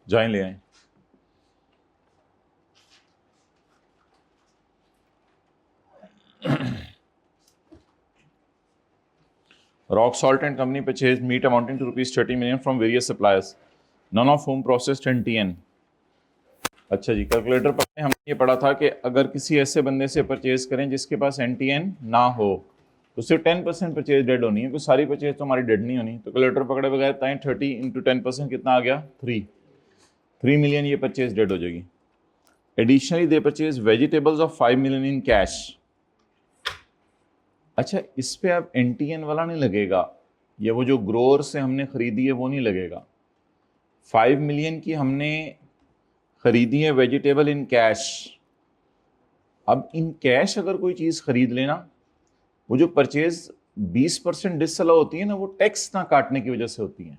जाएं ले आए। Rock Salt and Company purchased meat amounting to rupees 30 million from various suppliers, none of whom processed NTN. अच्छा जी, calculator पढ़ने हमने ये पढ़ा था कि अगर किसी ऐसे बंदे से परचेज करें जिसके पास NTN ना हो तो सिर्फ 10% परचेज डेड होनी है, तो सारी परचेज तो हमारी डेड नहीं होनी। तो कैलकुलेटर पकड़े बगैर बताएं 30 इंटू 10% कितना आ गया, 3 मिलियन ये परचेज डेड हो जाएगी। Additionally they purchase vegetables of 5 million in cash. अच्छा, इस पे अब NTN वाला नहीं लगेगा, ये वो जो ग्रोअर से हमने खरीदी है वो नहीं लगेगा। 5 मिलियन की हमने खरीदी है वेजिटेबल इन कैश। अब इन कैश अगर कोई चीज़ खरीद लेना, वो जो परचेज 20% डिसअलाउ होती है ना, वो टैक्स ना काटने की वजह से होती है।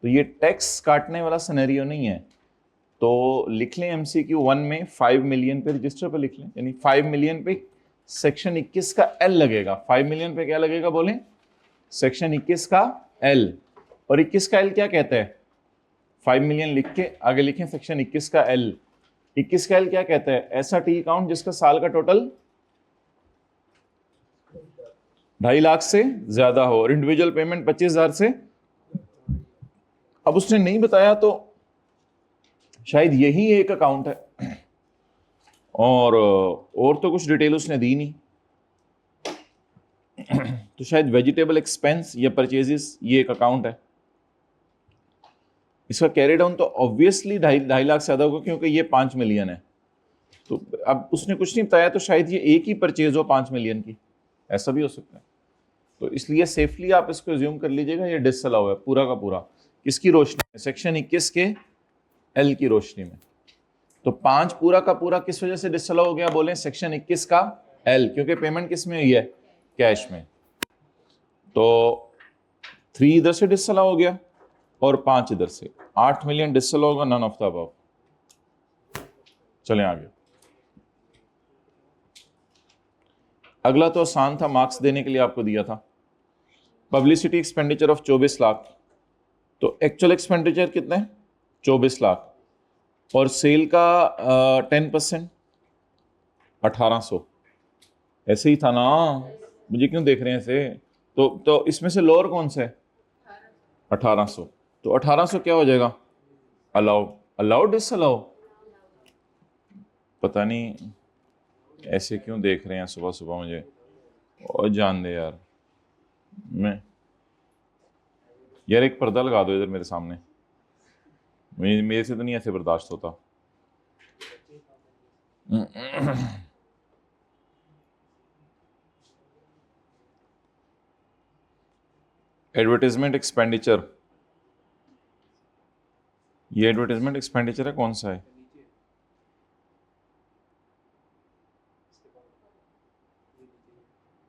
तो ये टैक्स काटने वाला सिनेरियो नहीं है। तो लिख लें MCQ 1 में 5 मिलियन पे रजिस्टर पे लिख लें, यानी 5 मिलियन पे सेक्शन 21 का L लगेगा। 5 मिलियन पे क्या लगेगा बोलें, सेक्शन 21 का L। और 21 का L क्या कहता है, 5 मिलियन लिख के आगे लिखें सेक्शन 21 का L। 21 का L क्या कहता है, ऐसा टी अकाउंट जिसका साल का टोटल 2.5 लाख से ज्यादा हो और इंडिविजुअल पेमेंट 25,000 से। अब उसने नहीं बताया तो शायद यही एक अकाउंट है और तो कुछ डिटेल उसने दी नहीं, तो शायद वेजिटेबल एक्सपेंस या परचेजेस ये एक अकाउंट है। इसका कैरी डाउन तो ऑब्वियसली 2.5 लाख से ज्यादा होगा क्योंकि ये 5 मिलियन है। तो अब उसने कुछ नहीं बताया तो शायद ये एक ही परचेज हो 5 मिलियन की, ऐसा भी हो सकता है। तो इसलिए सेफली आप इसको एज्यूम कर लीजिएगा ये डिसअलाउ है पूरा का पूरा। किसकी रोशनी में, सेक्शन 21 के L की रोशनी में। तो 5 पूरा का पूरा किस वजह से डिसअलाउ हो गया बोले, सेक्शन 21 का L, क्योंकि पेमेंट किस में हुई है, कैश में। तो 3 इधर से डिसअलाउ हो गया और 5 इधर से, 8 मिलियन डिसअलाउ होगा, नन ऑफ द अबव। चलें आगे। अगला तो आसान था, मार्क्स देने के लिए आपको दिया था। Publicity expenditure of 24 lakh. तो एक्चुअल एक्सपेंडिचर कितना है, 24 लाख, और सेल का 10% 1800। ऐसे ही था ना, मुझे क्यों देख रहे हैं ऐसे। तो इसमें से लोअर कौन सा है, 1800। तो 1800 क्या हो जाएगा, अलाउड डिसअलाउ। पता नहीं ऐसे क्यों देख रहे हैं सुबह सुबह मुझे, और जान दे यार। मैं यार एक पर्दा लगा दो इधर मेरे सामने, मेरे से तो नहीं ऐसे बर्दाश्त होता। एडवर्टाइजमेंट एक्सपेंडिचर, ये एडवर्टाइजमेंट एक्सपेंडिचर है, कौन सा है,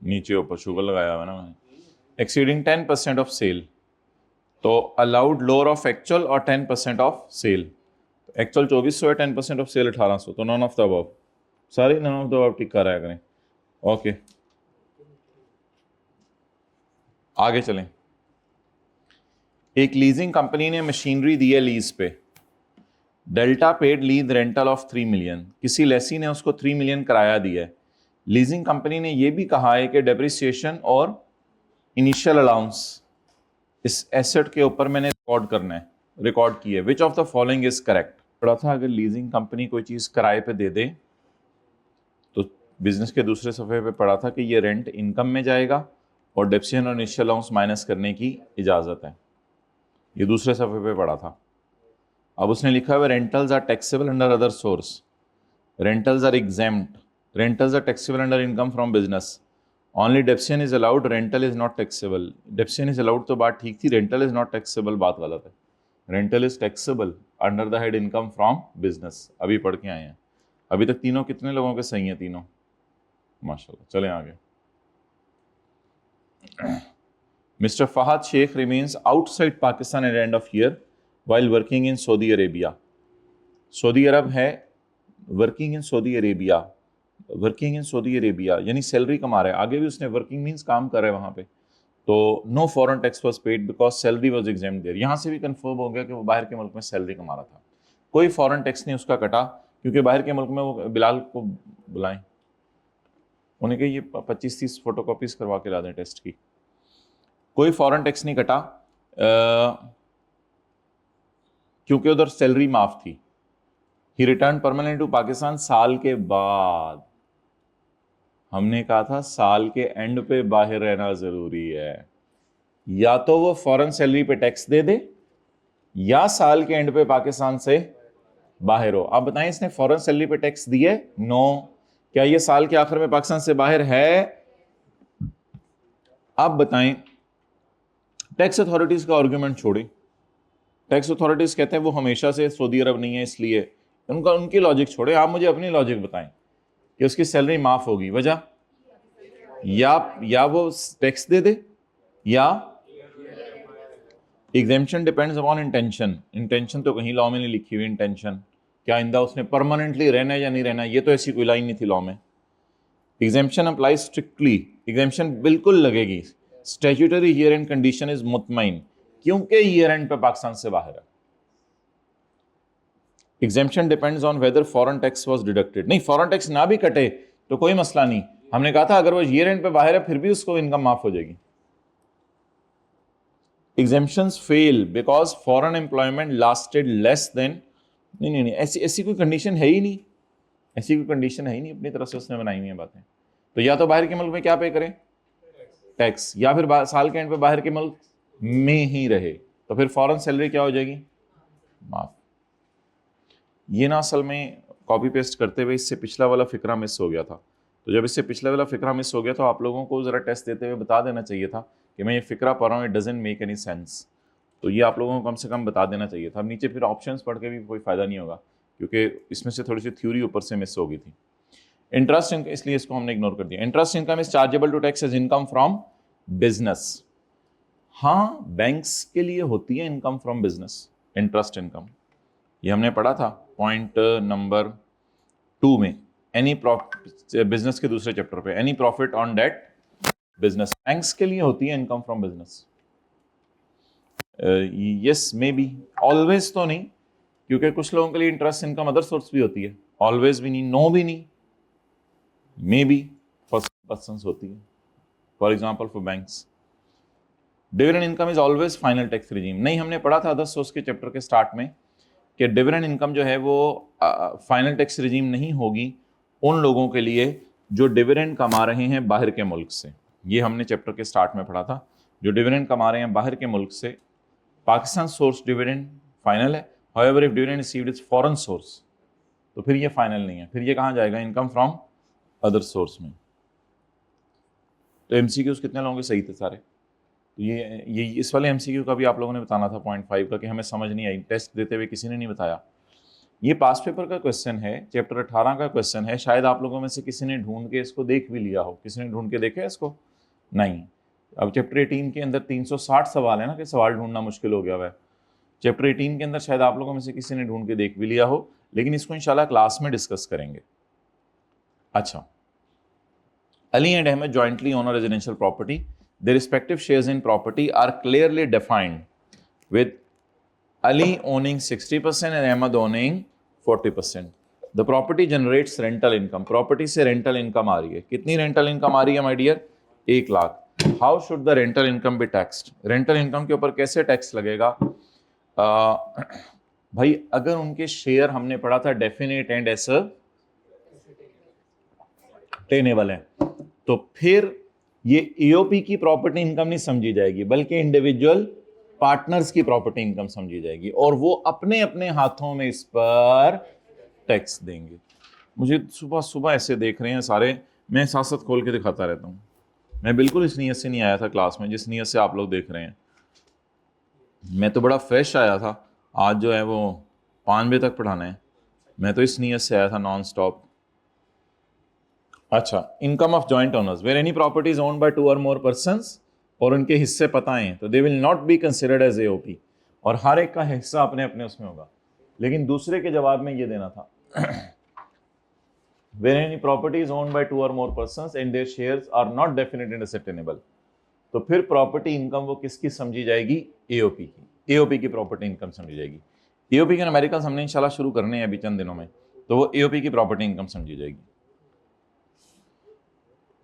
नीचे ऊपर शुगर लगाया हुआ ना मैंने। एक्सीडिंग 10% ऑफ सेल, तो अलाउड लोअर ऑफ एक्चुअल और 10% ऑफ सेल। एक्चुअल 2400 है, 10% ऑफ सेल 1800, तो नॉन ऑफ द अबव, सारी नॉन ऑफ द अबव टिक कर रहा करें। ओके आगे चलें। एक लीजिंग कंपनी ने मशीनरी दी है लीज पे। Delta paid lease rental of 3 million, किसी लेसी ने उसको 3 मिलियन किराया दिया है। लीजिंग कंपनी ने यह भी कहा है कि डेप्रिसिएशन और इनिशियल अलाउंस इस एसेट के ऊपर मैंने रिकॉर्ड की है। Which of the following is correct. पढ़ा था अगर लीजिंग कंपनी कोई चीज़ किराए पे दे दे तो बिजनेस के दूसरे सफ़े पे पढ़ा था कि ये रेंट इनकम में जाएगा और डेप्रिसिएशन और इनिशियल अलाउंस माइनस करने की इजाज़त है। ये दूसरे सफ़े पे पढ़ा था। अब उसने लिखा हुआ rentals are taxable under other source, rentals are exempt, rentals are taxable under income from business, only depreciation is allowed, rental is not taxable. Depreciation is allowed तो बात ठीक थी, रेंटल इज नॉट टैक्सेबल बात गलत है। Rental is taxable under the head income from business, अभी पढ़ के आए हैं। अभी तक तीनों कितने लोगों के सही हैं, तीनों माशाल्लाह। चलें आगे। Mr. Fahad Sheikh remains outside Pakistan at the end of year while working in Saudi Arabia. Saudi Arab है, working in Saudi Arabia, working in Saudi Arabia यानी सैलरी कमा रहा है। आगे भी उसने वर्किंग मीन्स काम कर रहा है वहाँ पे। तो no foreign tax was paid because salary was exempt there. यहाँ से भी कंफर्म हो गया कि वो बाहर के मुल्क में सैलरी कमा रहा था, कोई फॉरेन टैक्स नहीं उसका कटा, क्योंकि बाहर के मुल्क में वो बिलाल को बुलाएं, उन्हें कही ये 25-30 फोटोकॉपीज करवा के ला दें टेस्ट की, कोई फॉरेन टैक्स नहीं कटा क्योंकि उधर सैलरी माफ थी। ही रिटर्न परमानेंट टू पाकिस्तान साल के बाद। हमने कहा था साल के एंड पे बाहर रहना जरूरी है, या तो वो फॉरेन सैलरी पे टैक्स दे दे या साल के एंड पे पाकिस्तान से बाहर हो। अब बताएं इसने फॉरेन सैलरी पे टैक्स दिए? नो। क्या ये साल के आखिर में पाकिस्तान से बाहर है? अब बताएं, टैक्स अथॉरिटीज का आर्गुमेंट छोड़े, टैक्स अथॉरिटीज कहते हैं वो हमेशा से सऊदी अरब नहीं है इसलिए, उनकी लॉजिक छोड़े, आप मुझे अपनी लॉजिक बताएं कि उसकी सैलरी माफ होगी, वजह या वो टैक्स दे दे या exemption depends upon intention. Intention तो कहीं लॉ में नहीं लिखी हुई इंटेंशन, क्या आइंदा उसने परमानेंटली रहना है या नहीं रहना, ये तो ऐसी कोई लाइन नहीं थी लॉ में। एग्जेम्पशन अप्लाई स्ट्रिक्टली, एग्जेम्पशन बिल्कुल लगेगी। Statutory year end condition is मुतमईन, क्योंकि ईयर एंड पे पाकिस्तान से बाहर है। Exemption depends on whether foreign tax was deducted. नहीं, फॉरेन टैक्स ना भी कटे तो कोई मसला नहीं, हमने कहा था अगर वो ईयर एंड पे बाहर है फिर भी उसको इनकम माफ हो जाएगी। Exemptions fail because foreign employment lasted less than, नहीं, ऐसी कोई कंडीशन है ही नहीं, ऐसी कोई कंडीशन है ही नहीं, अपनी तरफ से उसने बनाई हुई है बातें। तो या तो बाहर के मुल्क में क्या पे करें? टैक्स, या फिर साल के एंड पे बाहर के मुल्क में ही रहे, तो फिर फॉरेन सैलरी क्या हो जाएगी? माफ। ये ना असल में कॉपी पेस्ट करते हुए इससे पिछला वाला फिक्रा मिस हो गया था, तो जब इससे पिछला वाला फिक्रा मिस हो गया तो आप लोगों को ज़रा टेस्ट देते हुए बता देना चाहिए था कि मैं ये फिक्रा पढ़ रहा हूँ, it doesn't make any sense, तो ये आप लोगों को कम से कम बता देना चाहिए था। अब नीचे फिर ऑप्शंस पढ़ के भी कोई फ़ायदा नहीं होगा, क्योंकि इसमें से थोड़ी सी थ्योरी ऊपर से मिस हो गई थी। इंटरेस्ट इनकम, इसलिए इसको हमने इग्नोर कर दिया। Interest income is chargeable to tax as income from business. हाँ, बैंक्स के लिए होती है income from business, interest income, ये हमने पढ़ा था पॉइंट नंबर 2 में, एनी प्रॉफिट, बिजनेस के दूसरे चैप्टर पे, any profit on debt business, banks के लिए होती है income from business. Yes, maybe, always तो नहीं, क्योंकि कुछ लोगों के लिए इंटरेस्ट इनकम अदर सोर्स भी होती है, ऑलवेज भी नहीं, नो भी नहीं, मे बी फॉर पर्संस होती है, for example for banks. Dividend income is always final tax regime, नहीं, हमने पढ़ा था अदर सोर्स के चैप्टर के स्टार्ट में कि डिविडेंड इनकम जो है वो फाइनल टैक्स रिजीम नहीं होगी उन लोगों के लिए जो डिविडेंड कमा रहे हैं बाहर के मुल्क से। ये हमने चैप्टर के स्टार्ट में पढ़ा था, जो डिविडेंड कमा रहे हैं बाहर के मुल्क से, पाकिस्तान सोर्स डिविडेंड फाइनल है, however if dividend received is foreign source, तो फिर ये फाइनल नहीं है, फिर ये कहाँ जाएगा? इनकम फ्रॉम अदर सोर्स में। तो एमसीक्यूज कितने लोगों के सही थे सारे? तो ये इस वाले एमसीक्यू का भी आप लोगों ने बताना था पॉइंट 5 का, कि हमें समझ नहीं आई, टेस्ट देते हुए किसी ने नहीं बताया। ये पास पेपर का क्वेश्चन है, चैप्टर 18 का क्वेश्चन है, शायद आप लोगों में से किसी ने ढूंढ के इसको देख भी लिया हो। किसी ने ढूंढ के देखा है इसको? नहीं। अब चैप्टर 18 के अंदर 360 सवाल है ना, कि सवाल ढूंढना मुश्किल हो गया हुआ है। चैप्टर 18 के अंदर शायद आप लोगों में से किसी ने ढूंढ के देख भी लिया हो, लेकिन इसको इंशाल्लाह क्लास में डिस्कस करेंगे। अच्छा, Ali and Ahmed jointly own a residential property. Their respective shares in property are clearly defined, with Ali owning 60% and Ahmed owning 40%. The property generates rental income. Property से rental income आ रही है। कितनी rental income आ रही है, my dear? 1 lakh. How should the rental income be taxed? Rental income के ऊपर कैसे tax लगेगा? भाई, अगर उनके शेयर हमने पढ़ा था डेफिनेट एंड एसरटेनेबल है, तो फिर ये ईओपी की प्रॉपर्टी इनकम नहीं समझी जाएगी, बल्कि इंडिविजुअल पार्टनर्स की प्रॉपर्टी इनकम समझी जाएगी, और वो अपने अपने हाथों में इस पर टैक्स देंगे। मुझे सुबह सुबह ऐसे देख रहे हैं सारे, मैं साथ साथ खोल के दिखाता रहता हूँ। मैं बिल्कुल इस नीयत से नहीं आया था क्लास में जिस नीयत से आप लोग देख रहे हैं। मैं तो बड़ा फ्रेश आया था, आज जो है वो 5 बजे तक पढ़ाना है, मैं तो इस नीयत से आया था नॉन स्टॉप। अच्छा, income of joint owners, where any property is owned by 2 और मोर पर्सन्स, और उनके हिस्से पता हैं, तो they will not be considered as AOP, और हर एक का हिस्सा अपने अपने उसमें होगा। लेकिन दूसरे के जवाब में ये देना था, where any property is owned by 2 और more persons and their shares are not definite and ascertainable, तो फिर प्रॉपर्टी इनकम वो किसकी समझी जाएगी? एओपी की। एओपी की प्रॉपर्टी इनकम समझी जाएगी। एओपी के न्यूमेरिकल्स हमने इंशाल्लाह शुरू करने हैं अभी चंद दिनों में, तो वो एओपी की प्रॉपर्टी इनकम समझी जाएगी।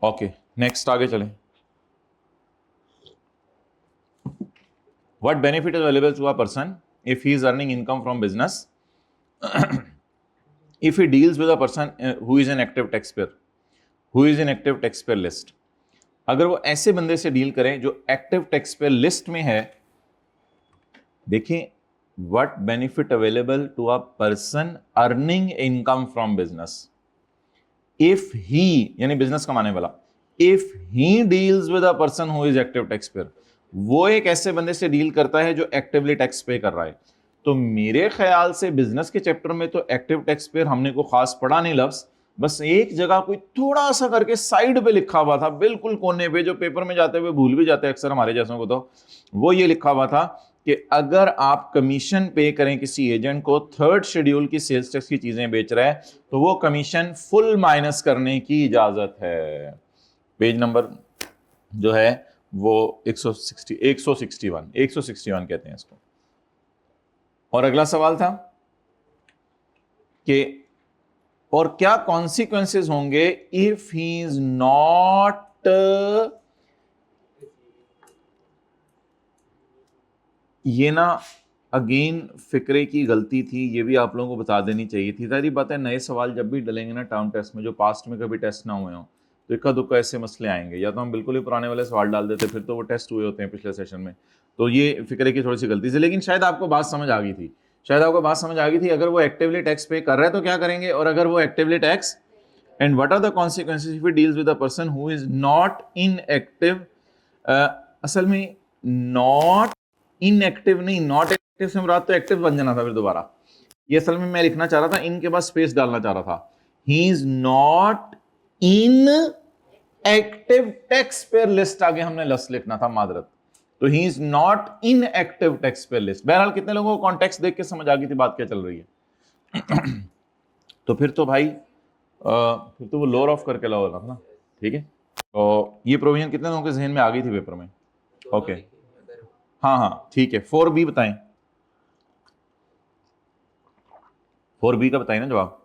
ओके, नेक्स्ट आगे चलें। What benefit is available to a person if he is earning income from business? If he deals with a person who is an active taxpayer, who is in active taxpayer list, अगर वो ऐसे बंदे से deal करें जो active taxpayer list में है, देखिए what benefit available to a person earning income from business if he, यानी बिजनेस कमाने वाला, if he deals with a person who is active taxpayer, वो एक ऐसे बंदे से डील करता है जो एक्टिवली टैक्स पे कर रहा है। तो मेरे ख्याल से बिजनेस के चैप्टर में तो एक्टिव टैक्स पेयर हमने को खास पढ़ा नहीं लफ्ज, बस एक जगह कोई थोड़ा सा करके साइड पे लिखा हुआ था, बिल्कुल कोने पे, जो पेपर में जाते हुए भूल भी जाते हैं अक्सर हमारे जैसों को, तो वो ये लिखा हुआ था कि अगर आप कमीशन पे करें किसी एजेंट को, थर्ड शेड्यूल की सेल्स टैक्स की चीजें बेच रहा है, तो वो कमीशन फुल माइनस करने की इजाजत है। पेज नंबर जो है वो 161 कहते हैं इसको। और अगला सवाल था कि और क्या कॉन्सिक्वेंसेस होंगे इफ ही इज नॉट, ये ना अगेन फिक्रे की गलती थी, ये भी आप लोगों को बता देनी चाहिए थी। सारी बात है, नए सवाल जब भी डलेंगे ना टर्म टेस्ट में, जो पास्ट में कभी टेस्ट ना हुए हो, तो इक्का दुक्का ऐसे मसले आएंगे, या तो हम बिल्कुल ही पुराने वाले सवाल डाल देते, फिर तो वो टेस्ट हुए होते हैं पिछले सेशन में। तो ये फिक्रे की थोड़ी सी गलती थी, लेकिन शायद आपको बात समझ आ गई थी, शायद आपको बात समझ आ गई थी। अगर वो एक्टिवली टैक्स पे कर रहा है तो क्या करेंगे, और अगर वो actively tax, and what are the consequences if he deals with a person who is not in active, असल में नॉट इनएक्टिव नहीं, नॉट एक्टिव से मुराद तो एक्टिव बन जाना था फिर दोबारा। ये असल में मैं लिखना चाह रहा था, इनके बाद स्पेस डालना चाह रहा था, he is not in active tax payer list, आगे हमने लस लिखना था, मादरत। तो he is not in active tax payer list. बहरहाल कितने लोगों को कॉन्टेक्स्ट देख के समझ आ गई थी बात क्या चल रही है? तो फिर तो भाई फिर तो वो लोअर ऑफ करके लाओ ना, ठीक है। तो ये प्रोविजन कितने लोगों के जहन में आ गई थी पेपर में? ओके, हाँ हाँ ठीक है। 4B बताएं, 4B का बताएं ना जवाब।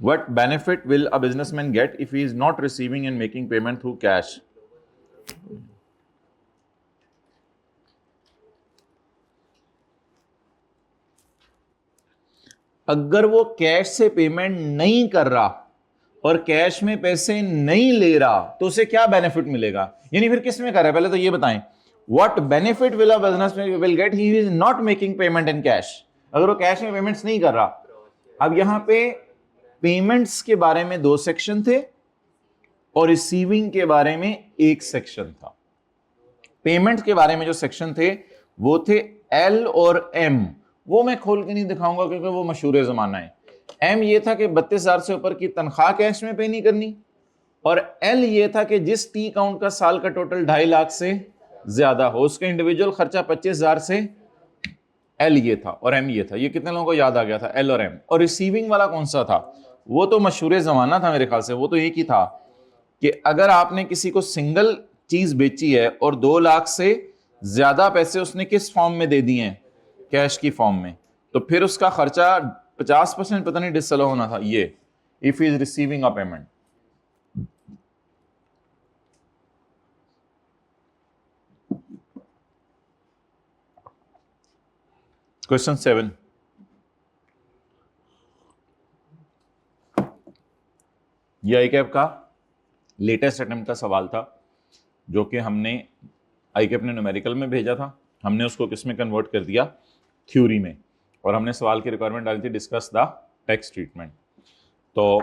What benefit will a businessman get if he is not receiving and making payment through cash? अगर वो कैश से पेमेंट नहीं कर रहा और कैश में पैसे नहीं ले रहा, तो उसे क्या बेनिफिट मिलेगा? यानी फिर किस में कर रहा है, पहले तो ये बताएं। What benefit will a businessman will get he is not making payment in cash? अगर वो कैश में पेमेंट्स नहीं कर रहा। अब यहां पे पेमेंट्स के बारे में 2 सेक्शन थे और रिसीविंग के बारे में 1 सेक्शन था। पेमेंट के बारे में जो सेक्शन थे वो थे L और M, वो मैं खोल के नहीं दिखाऊंगा क्योंकि वो मशहूर जमाना है। M ये था कि 32,000 से ऊपर की तनख्वाह कैश में पे नहीं करनी, और L ये था कि जिस टी काउंट का साल का टोटल 2.5 लाख से ज्यादा हो, उसका इंडिविजुअल खर्चा 25,000 से, L ये था, और M ये था। ये कितने लोगों को याद आ गया था, L और M? और रिसीविंग वाला कौन सा था? वो तो मशहूर जमाना था मेरे ख्याल से, वो तो एक ही था कि अगर आपने किसी को सिंगल चीज बेची है और 2 लाख से ज्यादा पैसे उसने किस फॉर्म में दे दिए हैं, कैश की फॉर्म में, तो फिर उसका खर्चा 50% पता नहीं डिसअलाउ होना था, ये if is receiving a payment. Question 7, ये आईकैप का लेटेस्ट अटेम्प्ट का सवाल था, जो कि हमने आईकैप ने न्यूमेरिकल में भेजा था, हमने उसको किस में कन्वर्ट कर दिया, थ्योरी में, और हमने सवाल की रिक्वायरमेंट डाली थी डिस्कस द टैक्स ट्रीटमेंट। तो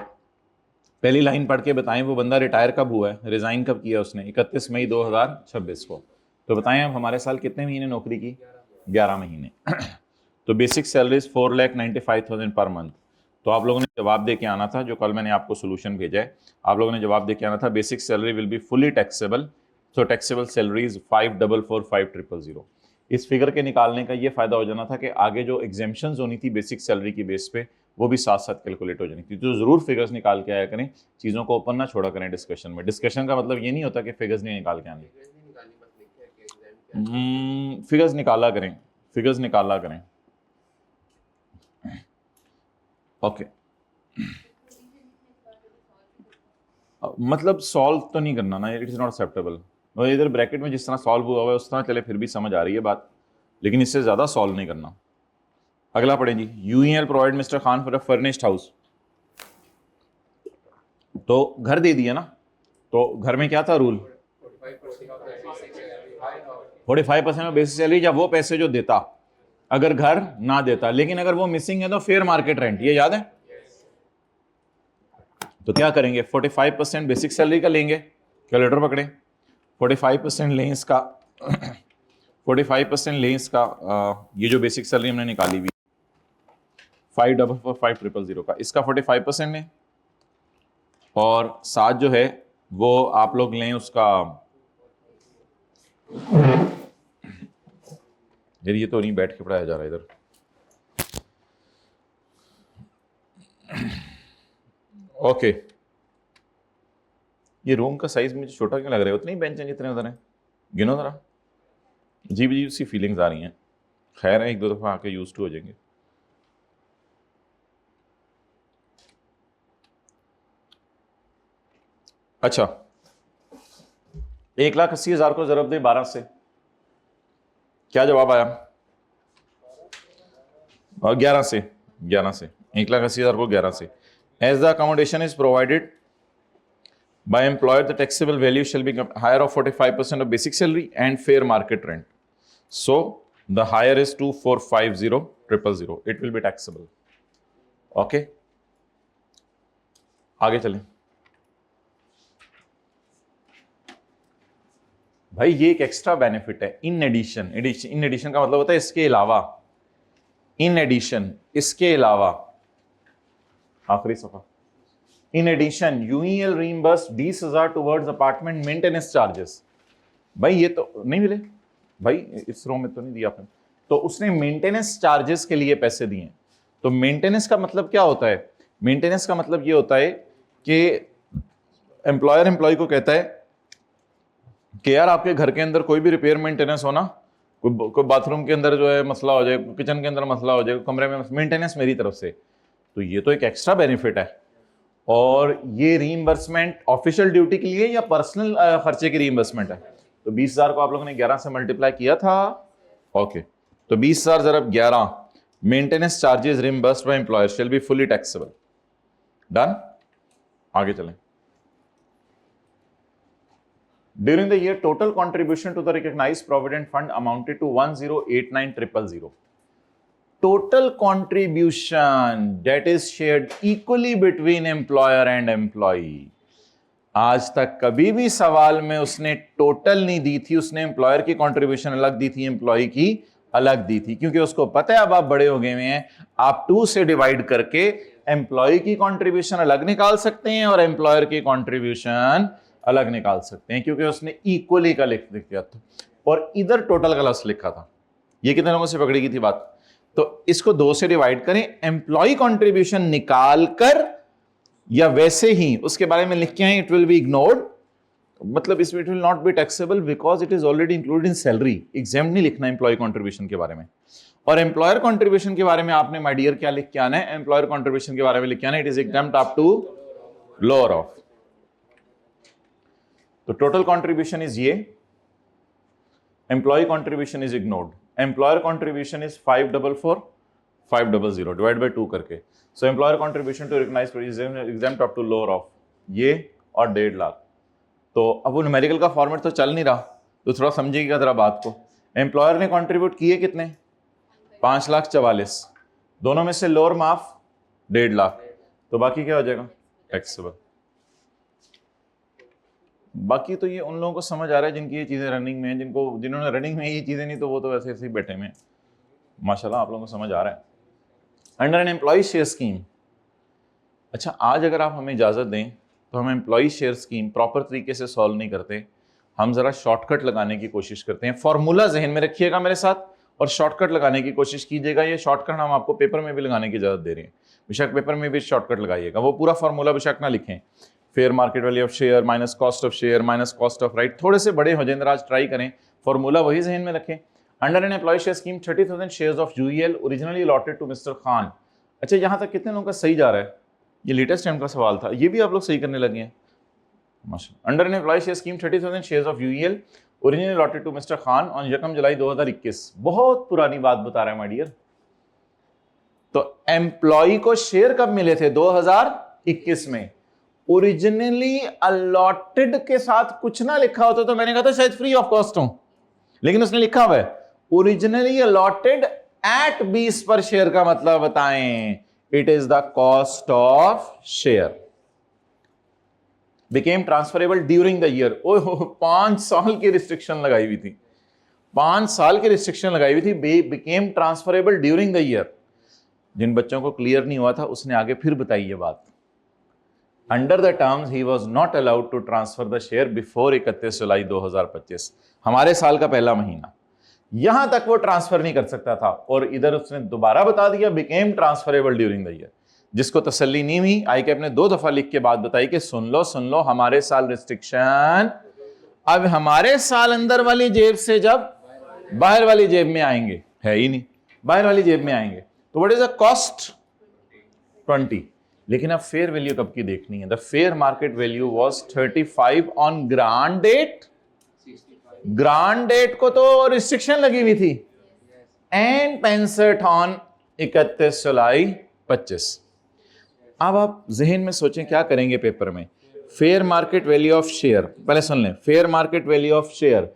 पहली लाइन पढ़ के बताएं वो बंदा रिटायर कब हुआ है, रिजाइन कब किया उसने? 31 मई 2026 को। तो बताएं अब हमारे साल कितने महीने नौकरी की? 11 महीने। तो बेसिक सैलरी 4,95,000 पर मंथ। तो आप लोगों ने जवाब दे के आना था, जो कल मैंने आपको सोल्यूशन भेजा है, आप लोगों ने जवाब दे के आना था basic salary will be fully taxable, so taxable salaries 5,445,000। इस फिगर के निकालने का ये फायदा हो जाना था कि आगे जो एग्जेम्पशंस होनी थी बेसिक सैलरी की बेस पे, वो भी साथ साथ कैलकुलेट हो जाएंगी। तो जरूर फिगर्स निकाल के आया करें, चीज़ों को ओपन ना छोड़ा करें डिस्कशन में। डिस्कशन का मतलब ये नहीं होता कि फिगर्स नहीं निकाल के आने, फिगर्स निकाला करें, फिगर्स निकाला करें। ओके मतलब सॉल्व तो नहीं करना ना, इट इज नॉट एक्सेप्टेबल। और इधर ब्रैकेट में जिस तरह सॉल्व हुआ हुआ है उस तरह चले फिर भी समझ आ रही है बात, लेकिन इससे ज्यादा सॉल्व नहीं करना। अगला पढ़ें जी, UEL provide mister Khan for a furnished house. तो घर दे दिया ना, तो घर में क्या था रूल, 45% ऑफ बेसिक सैलरी, या वो पैसे जो देता अगर घर ना देता, लेकिन अगर वो मिसिंग है तो फेयर मार्केट रेंट, ये याद है। तो क्या करेंगे, 45% बेसिक सैलरी का लेंगे, कैलकुलेटर पकड़े, 45% लें इसका 45% लें इसका ये जो बेसिक सैलरी हमने निकाली हुई 544500 का, इसका 45% लें, और साथ जो है वो आप लोग लें उसका, यार ये तो नहीं बैठ के पढ़ाया जा रहा है इधर। ओके ये रूम का साइज मुझे छोटा क्यों लग रहा है, उतनी बेंच हैं जितने उधर हैं, गिनो जरा। अजीब अजीब सी फीलिंग्स आ रही हैं, खैर है एक दो दफा आके यूज टू हो जाएंगे। अच्छा 1,80,000 को जरब दे 12 से, क्या जवाब आया, और 11 से 1,80,000 को 11 से। As the accommodation is provided by employer, the taxable value shall be higher of 45% of basic salary and fair market rent. So the higher is 2450,000. It will be taxable. Okay. आगे चलें भाई, ये एक एक्स्ट्रा बेनिफिट है, in addition. In addition का मतलब होता है इसके अलावा, इन एडिशन इसके अलावा, आखिरी सफा। In addition, UEL reimbursed 20,000 towards apartment maintenance charges. भाई ये तो नहीं मिले भाई, इस रो में तो नहीं दिया आपने, तो उसने मेंटेनेंस चार्जेस के लिए पैसे दिए। तो मेंटेनेंस का मतलब क्या होता है, मेंटेनेंस का मतलब ये होता है कि एम्प्लॉयर एम्प्लॉय को कहता है कि यार आपके घर के अंदर कोई भी रिपेयर मेंटेनेंस हो ना, कोई बाथरूम के अंदर जो है मसला हो जाए, किचन के अंदर मसला हो जाए, कमरे में मेंटेनेंस मेरी तरफ से, तो ये तो एक एक्स्ट्रा बेनिफिट है। और ये रीइंबर्समेंट ऑफिशियल ड्यूटी के लिए या पर्सनल खर्चे की रीइंबर्समेंट है। तो 20,000 को आप लोगों ने 11 से मल्टीप्लाई किया था। ओके तो 20,000 ज़रब 11 maintenance charges reimbursed by employer shall be fully taxable. Done, आगे चलें। During the year total contribution to the recognised provident fund amounted to 1,089,000. Total contribution that is shared equally between employer and employee. आज तक कभी भी सवाल में उसने total नहीं दी थी, उसने एम्प्लॉयर की कंट्रीब्यूशन अलग दी थी, एम्प्लॉय की अलग दी थी, क्योंकि उसको पता है अब आप बड़े हो गए हुए हैं, आप 2 से डिवाइड करके एम्प्लॉय की कंट्रीब्यूशन अलग निकाल सकते हैं और एम्प्लॉयर की कंट्रीब्यूशन अलग निकाल सकते हैं, क्योंकि उसने इक्वली का लिख दिया था और इधर टोटल का लफ्ज लिखा था। ये कितने लोगों से पकड़ी गई थी बात। तो इसको 2 से डिवाइड करें, एम्प्लॉय कंट्रीब्यूशन निकाल कर, या वैसे ही उसके बारे में लिख के आए, इट विल बी इग्नोर्ड, मतलब इसमें it will not be taxable because it is already included in salary. Exam नहीं लिखना एम्प्लॉय कंट्रीब्यूशन के बारे में। और एम्प्लॉयर कंट्रीब्यूशन के बारे में आपने माय डियर क्या लिख के आना है, एम्प्लॉयर कंट्रीब्यूशन के बारे में लिख के आना है, it is exempt up to lower of. तो टोटल कंट्रीब्यूशन इज ये, employ contribution is ignored, employer contribution is 544,500 divide by 2 करके। So employer contribution to recognised exempt up to lower of ये और 1.5 लाख। तो अब वो न्यूमेरिकल का फॉर्मेट तो चल नहीं रहा, तो थोड़ा समझिएगा जरा बात को। एम्प्लॉयर ने कंट्रीब्यूट किए कितने, 5,44,000, दोनों में से लोअर माफ 1.5 लाख, तो बाकी क्या हो जाएगा, टैक्सेबल। बाकी तो ये उन लोगों को समझ आ रहा है जिनकी ये चीज़ें रनिंग में हैं, जिन्होंने रनिंग में ये चीज़ें नहीं, तो वो तो वैसे ऐसे ही बैठे हुए हैं। माशाल्लाह आप लोगों को समझ आ रहा है। Under an employ share scheme, अच्छा आज अगर आप हमें इजाज़त दें तो हम एम्प्लॉय शेयर स्कीम प्रॉपर तरीके से सॉल्व नहीं करते, हम ज़रा शॉर्टकट लगाने की कोशिश करते हैं। फॉर्मूला जहन में रखिएगा मेरे साथ और शॉर्टकट लगाने की कोशिश कीजिएगा। ये शॉर्टकट हम आपको पेपर में भी लगाने की इजाज़त दे रहे हैं। बेशक पेपर में भी शॉर्टकट लगाइएगा, वो पूरा फॉर्मूला बेशक ना लिखें, fair market value of share minus cost of share minus cost of right, थोड़े से बड़े हो जाए, आज ट्राई करें, फॉर्मूला वही जहन में रखें। Under an employ share scheme 30,000 shares of UEL originally allotted to mister Khan. अच्छा, यहाँ तक कितने लोगों का सही जा रहा है? ये लेटेस्ट टाइम का सवाल था, ये भी आप लोग सही करने लगे हैं माशाल्लाह। Under an employ share scheme 30,000 shares of UEL originally allotted to mister Khan on 1 July 2021। बहुत पुरानी बात बता रहा है माय डियर। तो एम्प्लॉय को शेयर कब मिले थे? 2021 में। ओरिजिनली अलॉटेड के साथ कुछ ना लिखा होता तो मैंने कहा था शायद फ्री ऑफ कॉस्ट हो, लेकिन उसने लिखा हुआ है ओरिजिनली अलॉटेड एट 20 पर शेयर का मतलब बताएं। It is the cost of share. Became transferable during the year. Oh, 5 साल की रिस्ट्रिक्शन लगाई हुई थी, 5 साल की रिस्ट्रिक्शन लगाई हुई थी। Became transferable during the year. जिन बच्चों को क्लियर नहीं हुआ था उसने आगे फिर बताई ये बात। Under the terms he was not allowed to transfer the share before 31 July 2025। हमारे साल का पहला महीना, यहां तक वो ट्रांसफर नहीं कर सकता था। और इधर उसने दोबारा बता दिया became transferable during the year. जिसको तसल्ली नहीं हुई, आई कैप ने 2 दफा लिख के बात बताई कि सुन लो हमारे साल रिस्ट्रिक्शन, अब हमारे साल अंदर वाली जेब से जब बाहर वाली जेब में आएंगे, है ही नहीं, बाहर वाली जेब में आएंगे। तो व्हाट इज द कॉस्ट? 20। लेकिन अब फेयर वैल्यू कब की देखनी है? The fair market value was 35 on grant date. Grant date को तो रिस्ट्रिक्शन लगी हुई थी, एंड 65 ऑन 31 जुलाई 25। अब आप जहन में सोचें क्या करेंगे पेपर में। Fair market value of share, पहले सुन लें, fair market value of share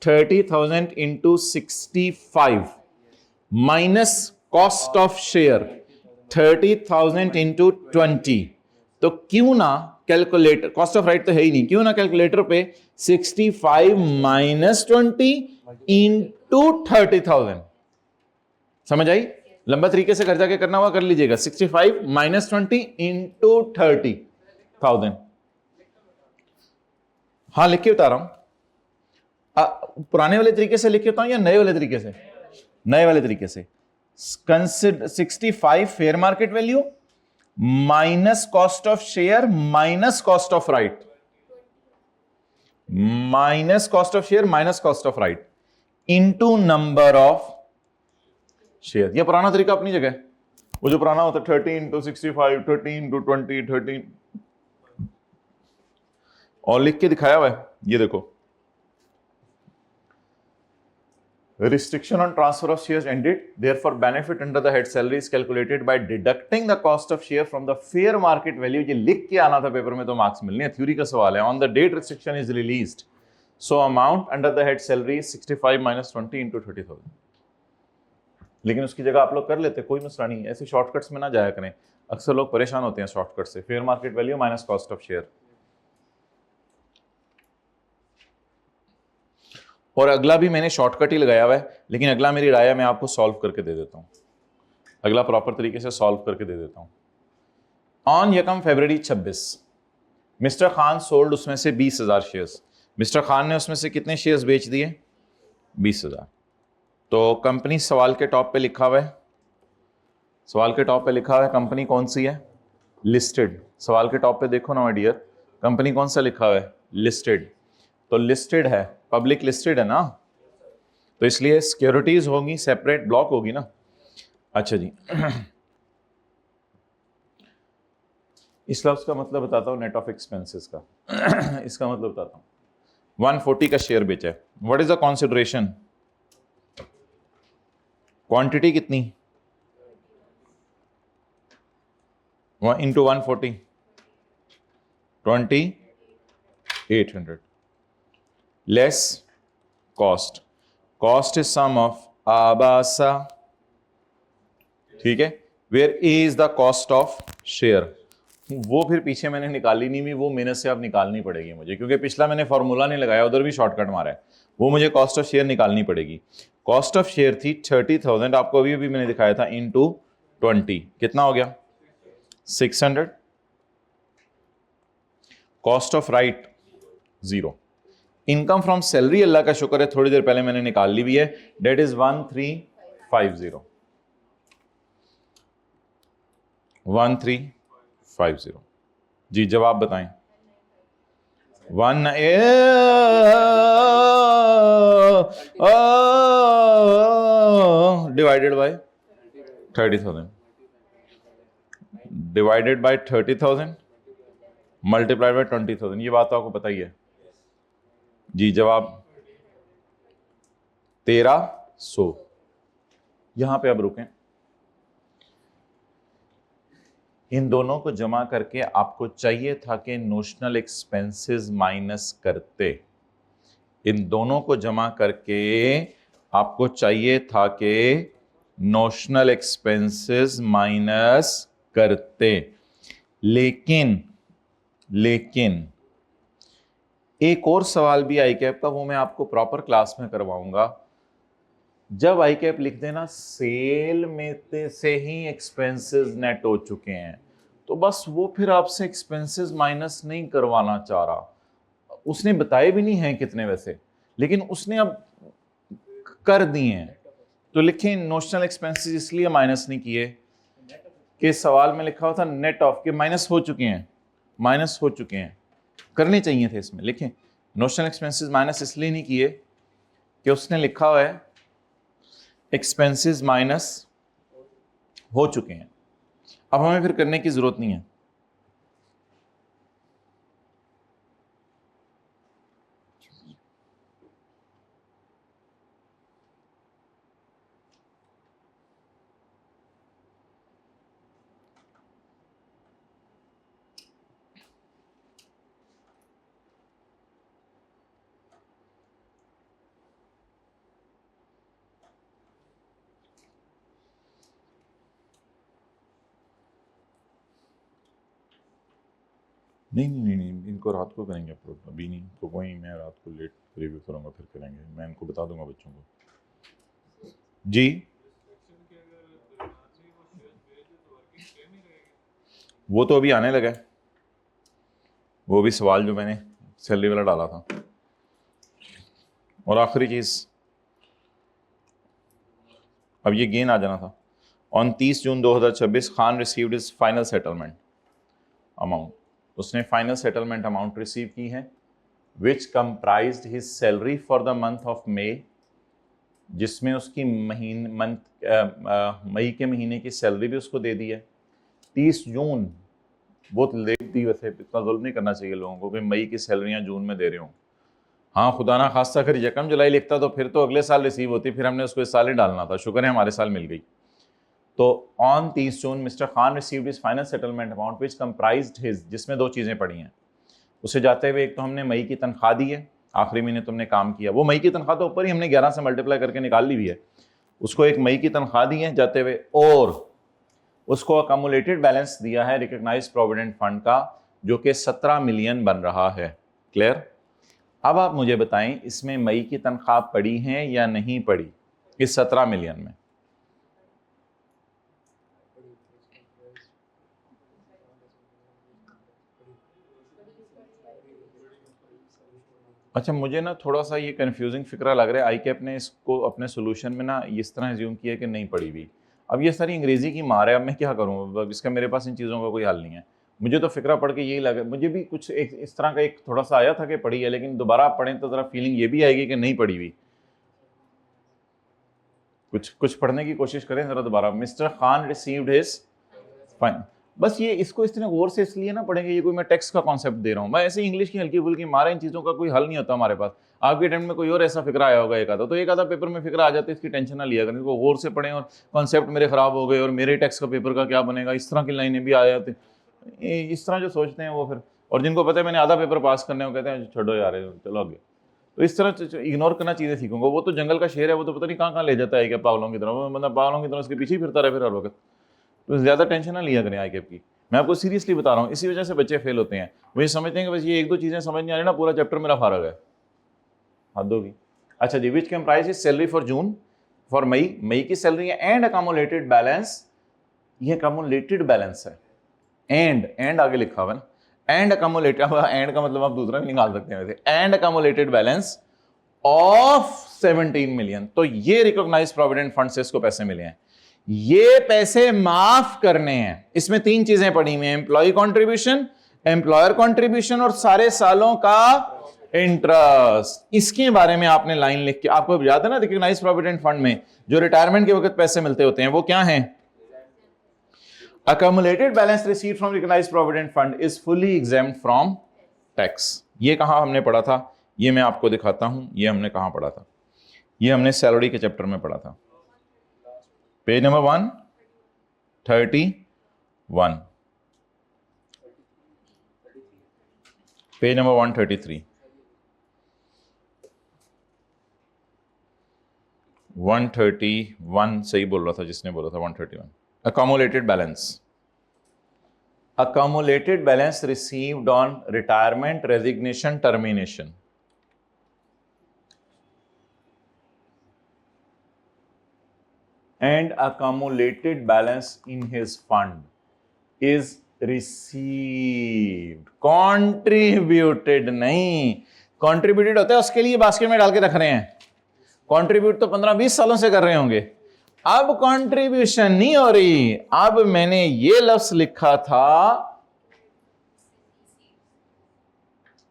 30,000 into 65 minus cost of share 30,000 into 20। तो क्यों ना कैलकुलेटर, कॉस्ट ऑफ राइट तो है ही नहीं, क्यों ना कैलकुलेटर पे 65 माइनस 20 इंटू 30,000। समझ आई? लंबा तरीके से घर जाके करना हुआ कर लीजिएगा। 65 माइनस 20 इंटू 30,000। हाँ, लिख के बता रहा हूं। पुराने वाले तरीके से लिख के बताऊं या नए वाले तरीके से? नए वाले तरीके से। Consider 65 fair market value minus cost of share minus cost of right, minus cost of share minus cost of right into number of share. यह पुराना तरीका अपनी जगह, वो जो पुराना होता 30 इंटू 65, 30 इंटू 20, 30 और लिख के दिखाया हुआ है, ये देखो। Restriction on transfer of shares ended. Therefore, benefit under the head salary is calculated by deducting the cost of share from the fair market value. ये लिख के आना था पेपर में तो मार्क्स मिलने हैं, थ्योरी का सवाल है। On the date restriction is released, so amount under the head salary is 65 minus 20 into 30,000. लेकिन उसकी जगह आप लोग कर लेते, कोई मसला नहीं। ऐसे शॉर्टकट्स में ना जाया करें, अक्सर लोग परेशान होते हैं शॉर्टकट से। Fair market value minus cost of share. और अगला भी मैंने शॉर्टकट ही लगाया हुआ है, लेकिन अगला मेरी राय मैं आपको सॉल्व करके दे देता हूं। अगला प्रॉपर तरीके से सॉल्व करके दे देता हूं। ऑन यकम फरवरी 26 मिस्टर खान सोल्ड उसमें से 20,000 शेयर्स। मिस्टर खान ने उसमें से कितने शेयर्स बेच दिए? 20,000। तो कंपनी सवाल के टॉप पे लिखा हुआ है, सवाल के टॉप पे लिखा हुआ है कंपनी कौन सी है? लिस्टेड। सवाल के टॉप पे देखो ना माय डियर, कंपनी कौन सा लिखा हुआ है? लिस्टेड। तो लिस्टेड है, पब्लिक लिस्टेड है ना, तो इसलिए सिक्योरिटीज होगी, सेपरेट ब्लॉक होगी ना। अच्छा जी, इस लफ्ज का मतलब बताता हूं, नेट ऑफ एक्सपेंसेस का। इसका मतलब बताता हूं। 140 का शेयर बेचा है। What is the consideration? Quantity कितनी? 1 into 140 2800 less cost. Cost is sum of आबासा, ठीक है। Where is the cost of share? वो फिर पीछे मैंने निकाली नहीं हुई, वो मेहनत से अब निकालनी पड़ेगी मुझे, क्योंकि पिछला मैंने फॉर्मूला नहीं लगाया, उधर भी शॉर्टकट मारा है। वो मुझे कॉस्ट ऑफ शेयर निकालनी पड़ेगी। कॉस्ट ऑफ शेयर थी 30,000, आपको अभी अभी मैंने दिखाया था, इनटू 20 कितना हो गया? 600। Cost of right 0। Income from salary अल्लाह का शुक्र है थोड़ी देर पहले मैंने निकाल ली भी है, डेट इज 1350। 1350। जी जवाब बताएं। 1 divided by 30,000, divided by 30,000 multiplied by 20,000। ये बात तो आपको पता ही है। जी जवाब 1300। यहां पे अब रुकें। इन दोनों को जमा करके आपको चाहिए था कि नोशनल एक्सपेंसेस माइनस करते। इन दोनों को जमा करके आपको चाहिए था कि नोशनल एक्सपेंसेस माइनस करते। लेकिन एक और सवाल भी आई कैप का, वो मैं आपको प्रॉपर क्लास में करवाऊंगा। जब आई कैप लिख देना सेल में से ही एक्सपेंसेस नेट हो चुके हैं, तो बस वो फिर आपसे एक्सपेंसेस माइनस नहीं करवाना चाह रहा। उसने बताए भी नहीं है कितने वैसे, लेकिन उसने अब कर दिए हैं। तो लिखें नोशनल एक्सपेंसेस इसलिए माइनस नहीं किए कि सवाल में लिखा हुआ था नेट ऑफ के माइनस हो चुके हैं, करने चाहिए थे इसमें। लिखें नोशनल एक्सपेंसेस माइनस इसलिए नहीं किए कि उसने लिखा हुआ है एक्सपेंसेस माइनस हो चुके हैं। अब हमें फिर करने की जरूरत नहीं है। नहीं, इनको रात को करेंगे अपलोड, अभी नहीं। तो वही मैं रात को लेट रिव्यू करूंगा, फिर करेंगे। मैं इनको बता दूंगा बच्चों को। जी वो तो अभी आने लगा है, वो भी सवाल जो मैंने सैलरी वाला डाला था। और आखिरी चीज, अब ये गेन आ जाना था। On 30 June 2026 Khan received is final settlement amount. उसने फाइनल सेटलमेंट अमाउंट रिसीव की है which comprised his salary for the month of May, जिसमें उसकी मई के महीने की सैलरी भी उसको दे दी है। 30 जून बहुत लेट दी, वैसे इतना जुल्म नहीं करना चाहिए लोगों को कि मई की सैलरियां जून में दे रहे हो। हाँ खुदा ना खास्ता फिर 1 जुलाई लिखता तो फिर तो अगले साल रिसीव होती, फिर हमने उसको इस साल ही डालना था। शुक्र है हमारे साल मिल गई। तो on 30 June mister Khan received his final settlement amount which comprised his, जिसमें 2 चीज़ें पड़ी हैं उसे जाते हुए। एक तो हमने मई की तनख्वाह दी है, आखिरी महीने तुमने काम किया, वो मई की तनख्वाह तो ऊपर ही हमने 11 से मल्टीप्लाई करके निकाल ली हुई है। उसको एक मई की तनख्वाह दी है जाते हुए, और उसको अकमुलेटेड बैलेंस दिया है रिकग्नाइज्ड प्रोविडेंट फंड का, जो कि 17 मिलियन बन रहा है। क्लियर? अब आप मुझे बताएं इसमें मई की तनख्वाह पड़ी है या नहीं पड़ी इस 17 मिलियन में? अच्छा, मुझे ना थोड़ा सा ये कंफ्यूजिंग फिक्रा लग रहा है। आई कैप ने इसको अपने सोल्यूशन में ना इस तरह एज्यूम किया कि नहीं पड़ी हुई। अब ये सारी अंग्रेजी की मार है, अब मैं क्या करूँ? अब इसका मेरे पास इन चीज़ों का कोई हल नहीं है। मुझे तो फिक्रा पढ़ के यही लगा, मुझे भी कुछ एक इस तरह का एक थोड़ा सा आया था कि पढ़ी है, लेकिन दोबारा आप पढ़ें तो ज़रा फीलिंग ये भी आएगी कि नहीं पढ़ी हुई। कुछ पढ़ने की कोशिश करें ज़रा दोबारा। Mister Khan received his fine, बस ये इसको इस तरह गौर से इसलिए ना पढ़ेंगे, ये कोई मैं टेक्स्ट का कॉन्सेप्ट दे रहा हूँ। मैं ऐसे इंग्लिश की हल्की फुल्की मारे, इन चीज़ों का कोई हल नहीं होता हमारे पास। आपके टाइम में कोई और ऐसा फिक्रा आया होगा एक आधा, तो एक आधा पेपर में फिक्रा आ जाता है, इसकी टेंशन ना लिया करें। इसको गौर से पढ़ें और कॉन्सेप्ट मेरे खराब हो गए और मेरे टेक्स्ट का पेपर का क्या बनेगा, इस तरह की लाइनें भी आ जाती। इस तरह जो सोचते हैं वो फिर, और जिनको पता है मैंने आधा पेपर पास करने को कहते हैं छोड़ो यार चलो आगे। तो इस तरह इग्नोर करना चीज़ें सीखूंगा। वो तो जंगल का शेर है, वो तो पता नहीं कहाँ ले जाता है क्या पागलों की तरह, मतलब पागलों की तरह उसके पीछे फिरता रहे फिर हर वक्त। तो ज़्यादा टेंशन ना लिया करें आई कैप की, मैं आपको सीरियसली बता रहा हूँ। इसी वजह से बच्चे फेल होते हैं, वो ये समझते हैं कि बस ये 1-2 चीज़ें समझ नहीं आ रही ना, पूरा चैप्टर मेरा फारग है, हद होगी। अच्छा जी, which comprise is salary for June, for मई की सैलरी है एंड अकामुलेटेड बैलेंस। ये अकामुलेटेड बैलेंस है, एंड आगे लिखा हुआ है ना, एंड अकामुलेटेड। अब एंड का मतलब आप दूसरा भी निकाल सकते हैं वैसे, and accumulated balance of 17 million. तो ये रिकॉग्नाइज प्रोविडेंट फंड से इसको पैसे मिले हैं। ये पैसे माफ करने हैं। इसमें तीन चीजें पड़ी हुई हैं, एम्प्लॉय कॉन्ट्रीब्यूशन, एम्प्लॉयर कॉन्ट्रीब्यूशन और सारे सालों का इंटरेस्ट। इसके बारे में आपने लाइन लिख के, आपको याद है ना रिकॉग्नाइज्ड प्रोविडेंट फंड में जो रिटायरमेंट के वक्त पैसे मिलते होते हैं वो क्या हैं? accumulated balance received from recognized provident fund is fully exempt from tax। ये कहां हमने पढ़ा था? ये मैं आपको दिखाता हूं। ये हमने कहां पढ़ा था? ये हमने सैलरी के चैप्टर में पढ़ा था, पेज नंबर 131, पेज नंबर 133, 131 सही बोल रहा था जिसने बोला था 131। accumulated balance received on retirement, resignation, termination। and accumulated balance in his fund is received, contributed नहीं, contributed होता है उसके लिए बास्केट में डाल के रख रहे हैं, कंट्रीब्यूट तो 15-20 सालों से कर रहे होंगे। अब कंट्रीब्यूशन नहीं हो रही, अब मैंने ये लफ्ज लिखा था,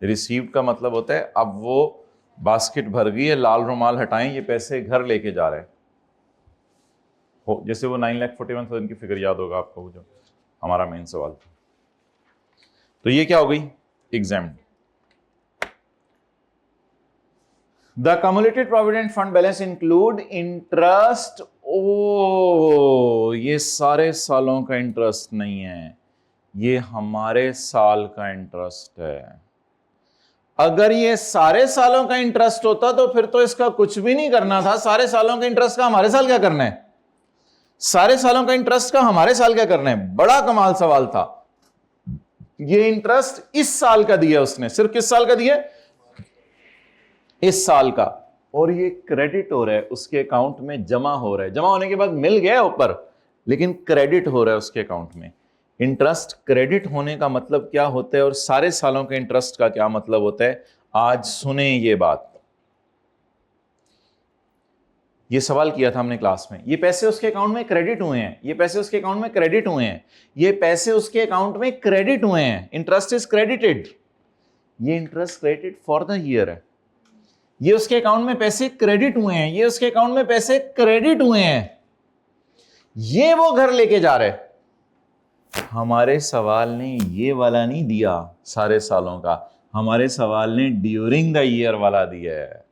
रिसीव्ड का मतलब होता है अब वो बास्केट भर गई है, लाल रुमाल हटाएं, ये पैसे घर लेके जा रहे हैं। जैसे वो 9,41,000 की फिगर याद होगा आपको, जो हमारा मेन सवाल था। तो ये क्या हो गई? Examined. The accumulated provident fund balance include interest। ओ, ये सारे सालों का इंटरेस्ट नहीं है, ये हमारे साल का इंटरेस्ट है। अगर ये सारे सालों का इंटरेस्ट होता तो फिर तो इसका कुछ भी नहीं करना था। सारे सालों का इंटरेस्ट का हमारे साल क्या करना है? सारे सालों का इंटरेस्ट का हमारे साल क्या करना है? बड़ा कमाल सवाल था। ये इंटरेस्ट इस साल का दिया उसने, सिर्फ किस साल का दिया? इस साल का। और ये क्रेडिट हो रहा है उसके अकाउंट में, जमा हो रहा है, जमा होने के बाद मिल गया ऊपर, लेकिन क्रेडिट हो रहा है उसके अकाउंट में। इंटरेस्ट क्रेडिट होने का मतलब क्या होता है और सारे सालों के इंटरेस्ट का क्या मतलब होता है? आज सुने ये बात। ये सवाल किया था हमने क्लास में। ये पैसे उसके अकाउंट में क्रेडिट हुए हैं, ये पैसे उसके अकाउंट में क्रेडिट हुए हैं, ये पैसे उसके अकाउंट में क्रेडिट हुए हैं। इंटरेस्ट इज क्रेडिटेड, ये interest credit for the year है। ये उसके अकाउंट में पैसे क्रेडिट हुए हैं, ये उसके अकाउंट में पैसे क्रेडिट हुए हैं, ये वो घर लेके जा रहे। हमारे सवाल ने ये वाला नहीं दिया सारे सालों का, हमारे सवाल ने ड्यूरिंग द ईयर वाला दिया है।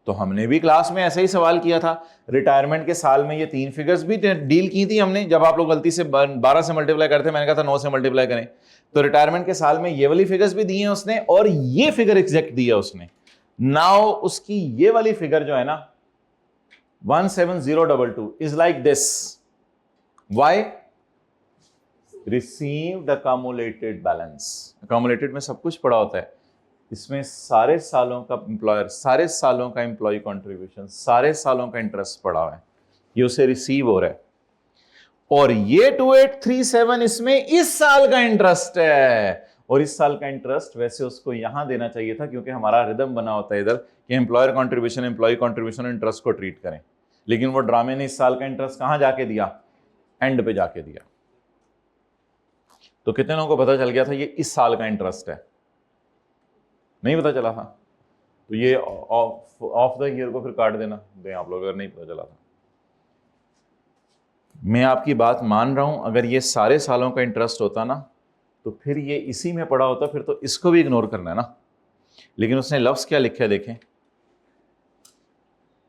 तो हमने भी क्लास में ऐसा ही सवाल किया था। रिटायरमेंट के साल में ये तीन फिगर्स भी डील की थी हमने। जब आप लोग गलती से 12 से मल्टीप्लाई करते, मैंने कहा था 9 से मल्टीप्लाई करें। तो रिटायरमेंट के साल में ये वाली फिगर्स भी दी हैं उसने और ये फिगर एग्जैक्ट दिया उसने। नाउ उसकी ये वाली फिगर जो है ना 17022 is like this. Why? Received accumulated balance. accumulated में सब कुछ पड़ा होता है, इसमें सारे सालों का एम्प्लॉयर, सारे सालों का एम्प्लॉय कंट्रीब्यूशन, सारे सालों का इंटरेस्ट पड़ा हुआ है, ये उसे रिसीव हो रहा है। और ये 2837 इसमें इस साल का इंटरेस्ट है, और इस साल का इंटरेस्ट वैसे उसको यहां देना चाहिए था, क्योंकि हमारा रिदम बना होता है इधर कि एम्प्लॉयर कंट्रीब्यूशन, एम्प्लॉय कंट्रीब्यूशन और इंटरेस्ट को ट्रीट करें। लेकिन वो ड्रामे ने इस साल का इंटरेस्ट कहां जाके दिया? एंड पे जाके दिया। तो कितने लोगों को पता चल गया था ये इस साल का इंटरेस्ट है? नहीं पता चला था? तो ये ऑफ द ईयर को फिर काट देना दें आप लोग, अगर नहीं पता चला था। मैं आपकी बात मान रहा हूं, अगर ये सारे सालों का इंटरेस्ट होता ना तो फिर ये इसी में पड़ा होता, फिर तो इसको भी इग्नोर करना है ना। लेकिन उसने लफ्ज क्या लिखा है देखें,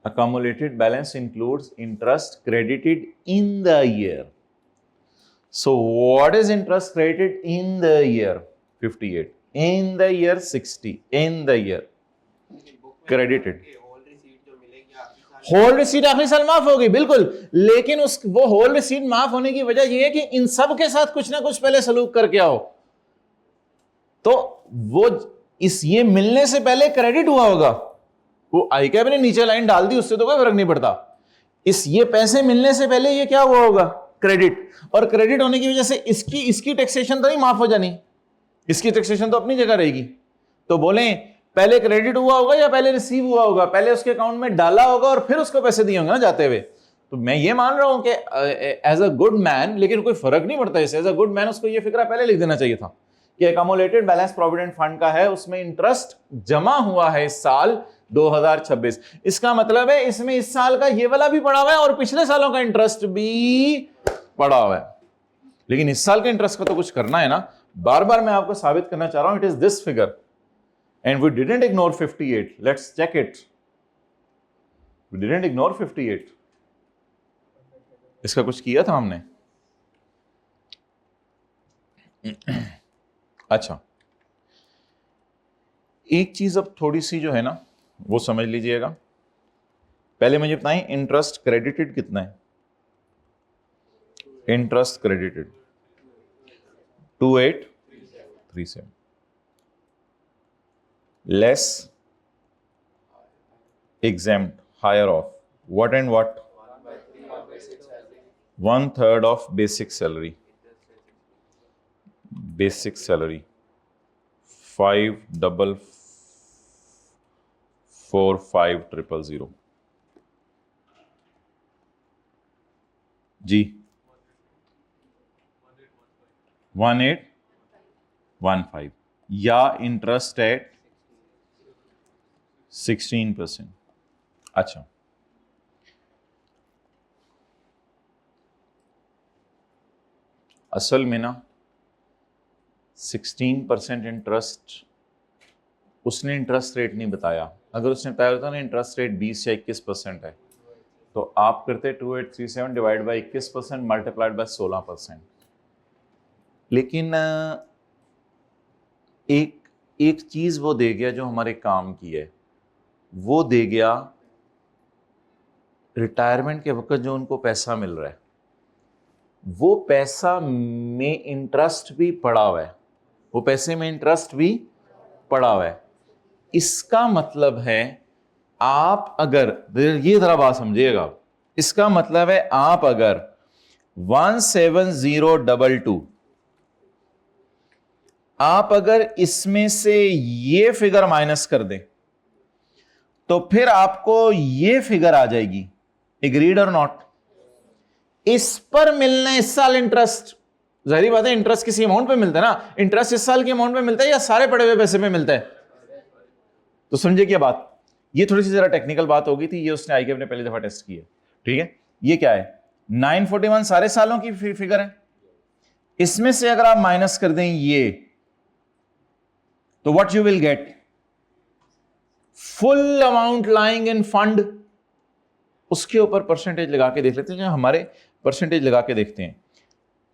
accumulated balance includes interest credited in the year। So what is interest credited in the year? 58, in the year 60, in the year credited। Whole receipt आखिरी साल माफ हो गई, बिल्कुल। लेकिन वो होल रिसीट माफ होने की वजह यह है कि इन सब के साथ कुछ ना कुछ पहले सलूक करके आओ। तो वो ये मिलने से पहले क्रेडिट हुआ होगा, वो आई कैप ने नीचे लाइन डाल दी, उससे तो कोई फर्क नहीं पड़ता। ये पैसे मिलने से पहले ये क्या हुआ होगा? क्रेडिट। और क्रेडिट होने की वजह से इसकी टैक्सेशन तो नहीं माफ हो जानी, इसकी टैक्सेशन तो अपनी जगह रहेगी। तो बोले पहले क्रेडिट हुआ होगा या पहले रिसीव हुआ होगा? पहले उसके अकाउंट में डाला होगा और फिर उसको पैसे दिए होंगे ना जाते हुए। तो मैं ये मान रहा हूं कि एज अ गुड मैन, लेकिन कोई फर्क नहीं पड़ता इससे। एज अ गुड मैन उसको ये फिक्रा पहले लिख देना चाहिए था कि अकोमोलेटेड बैलेंस प्रोविडेंट फंड का है, उसमें इंटरेस्ट जमा हुआ है इस साल 2026। इसका मतलब है इसमें इस साल का ये वाला भी पड़ा हुआ है और पिछले सालों का इंटरेस्ट भी पड़ा हुआ है, लेकिन इस साल के इंटरेस्ट का तो कुछ करना है ना। बार बार मैं आपको साबित करना चाह रहा हूं, it is this figure and we didn't ignore 58। Let's check it, we didn't ignore 58। इसका कुछ किया था हमने? अच्छा, एक चीज अब थोड़ी सी जो है ना वो समझ लीजिएगा। पहले मुझे बताएं इंटरेस्ट क्रेडिटेड कितना है? Interest credited 2837 less exempt higher of what and what? 1/3 of basic salary. Basic salary 5,445,000 जी 1815 या इंटरेस्ट एट 16%। अच्छा, असल में ना 16% इंटरेस्ट उसने इंटरेस्ट रेट नहीं बताया। अगर उसने बताया होता ना इंटरेस्ट रेट 20 या 21% है, तो आप करते 2837 डिवाइड बाई 21% मल्टीप्लाइड बाय 16%। लेकिन एक चीज वो दे गया जो हमारे काम की है, वो दे गया रिटायरमेंट के वक्त जो उनको पैसा मिल रहा है, वो पैसा में इंटरेस्ट भी पड़ा हुआ है, वो पैसे में इंटरेस्ट भी पड़ा हुआ है। इसका मतलब है आप अगर, ये जरा बात समझिएगा, इसका मतलब है आप अगर 17022 आप अगर इसमें से ये फिगर माइनस कर दें तो फिर आपको ये फिगर आ जाएगी। एग्रीड और नॉट? इस पर मिलना इस साल इंटरेस्ट, जाहिर बात है इंटरेस्ट किसी अमाउंट पे मिलता है ना। इंटरेस्ट इस साल के अमाउंट पे मिलता है या सारे पड़े हुए पैसे पे मिलता है? तो समझे क्या बात। ये थोड़ी सी जरा टेक्निकल बात होगी थी, ये उसने आईके ने पहली दफा टेस्ट की है। ठीक है, ये क्या है? 941 सारे सालों की फिगर है। इसमें से अगर आप माइनस कर दें ये, तो what you will get? Full amount lying in fund. उसके ऊपर परसेंटेज लगा के देख लेते हैं, हमारे परसेंटेज लगा के देखते हैं।